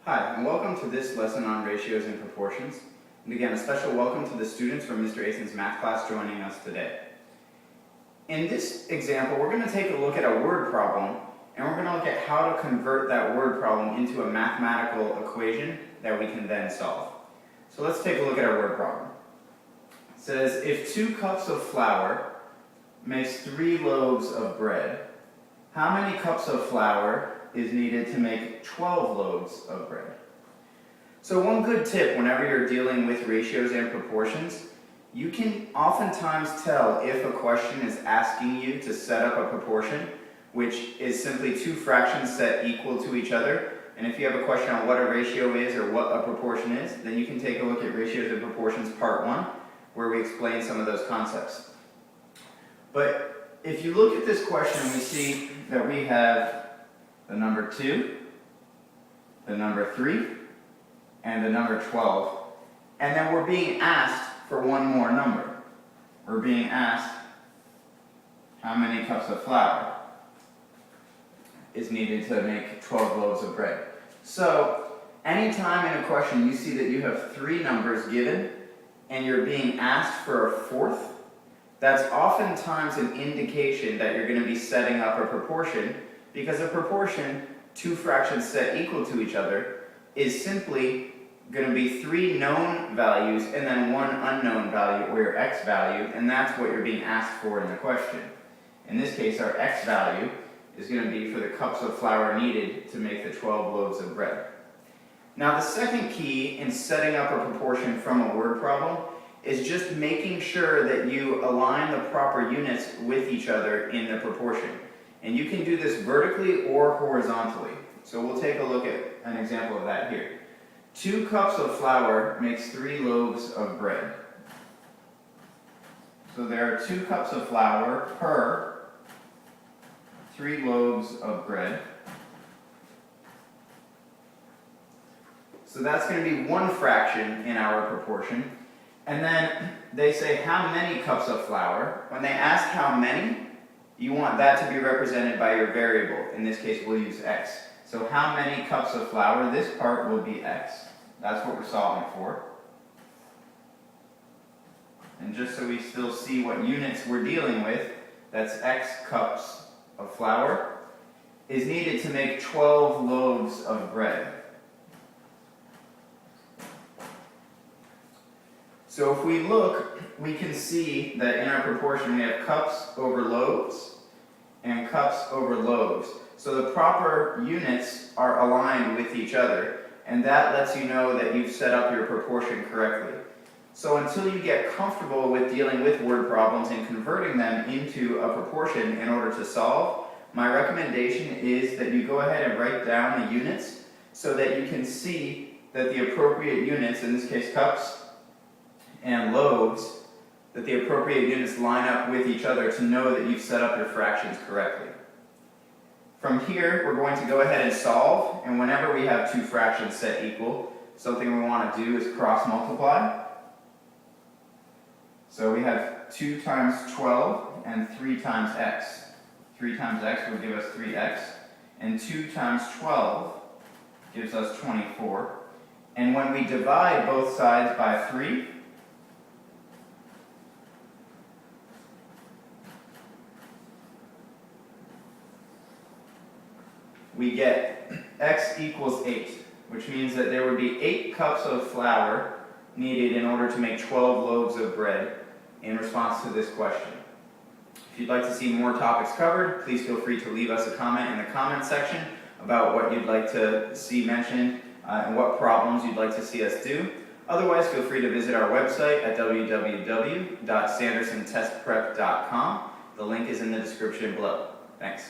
Hi, and welcome to this lesson on ratios and proportions. And again, a special welcome to the students from Mr. Ason's math class joining us today. In this example, we're going to take a look at a word problem, and we're going to look at how to convert that word problem into a mathematical equation that we can then solve. So let's take a look at our word problem. It says, if 2 cups of flour makes 3 loaves of bread, how many cups of flour is needed to make 12 loaves of bread? So one good tip whenever you're dealing with ratios and proportions, you can oftentimes tell if a question is asking you to set up a proportion, which is simply 2 fractions set equal to each other. And if you have a question on what a ratio is or what a proportion is, then you can take a look at Ratios and Proportions Part 1, where we explain some of those concepts. But if you look at this question, we see that we have the number 2, the number 3, and the number 12. And then we're being asked for one more number. We're being asked how many cups of flour is needed to make 12 loaves of bread. So, anytime in a question you see that you have 3 numbers given and you're being asked for a 4th, that's oftentimes an indication that you're going to be setting up a proportion, because a proportion, 2 fractions set equal to each other, is simply going to be 3 known values and then 1 unknown value, or your x value, and that's what you're being asked for in the question. In this case, our x value is going to be for the cups of flour needed to make the 12 loaves of bread. Now, the second key in setting up a proportion from a word problem is just making sure that you align the proper units with each other in the proportion. And you can do this vertically or horizontally. So we'll take a look at an example of that here. 2 cups of flour makes 3 loaves of bread. So there are 2 cups of flour per 3 loaves of bread. So that's going to be 1 fraction in our proportion. And then they say how many cups of flour. When they ask how many, you want that to be represented by your variable. In this case, we'll use x. So how many cups of flour? This part will be x. That's what we're solving for. And just so we still see what units we're dealing with, that's x cups of flour is needed to make 12 loaves of bread. So if we look, we can see that in our proportion we have cups over loaves and cups over loaves. So the proper units are aligned with each other, and that lets you know that you've set up your proportion correctly. So until you get comfortable with dealing with word problems and converting them into a proportion in order to solve, my recommendation is that you go ahead and write down the units so that you can see that the appropriate units, in this case cups and loaves, that the appropriate units line up with each other to know that you've set up your fractions correctly. From here, we're going to go ahead and solve, and whenever we have 2 fractions set equal, something we want to do is cross multiply. So we have 2 times 12 and 3 times x. 3 times x would give us 3x, and 2 times 12 gives us 24. And when we divide both sides by 3, we get x equals 8, which means that there would be 8 cups of flour needed in order to make 12 loaves of bread in response to this question. If you'd like to see more topics covered, please feel free to leave us a comment in the comment section about what you'd like to see mentioned and what problems you'd like to see us do. Otherwise, feel free to visit our website at www.sandersontestprep.com. The link is in the description below. Thanks.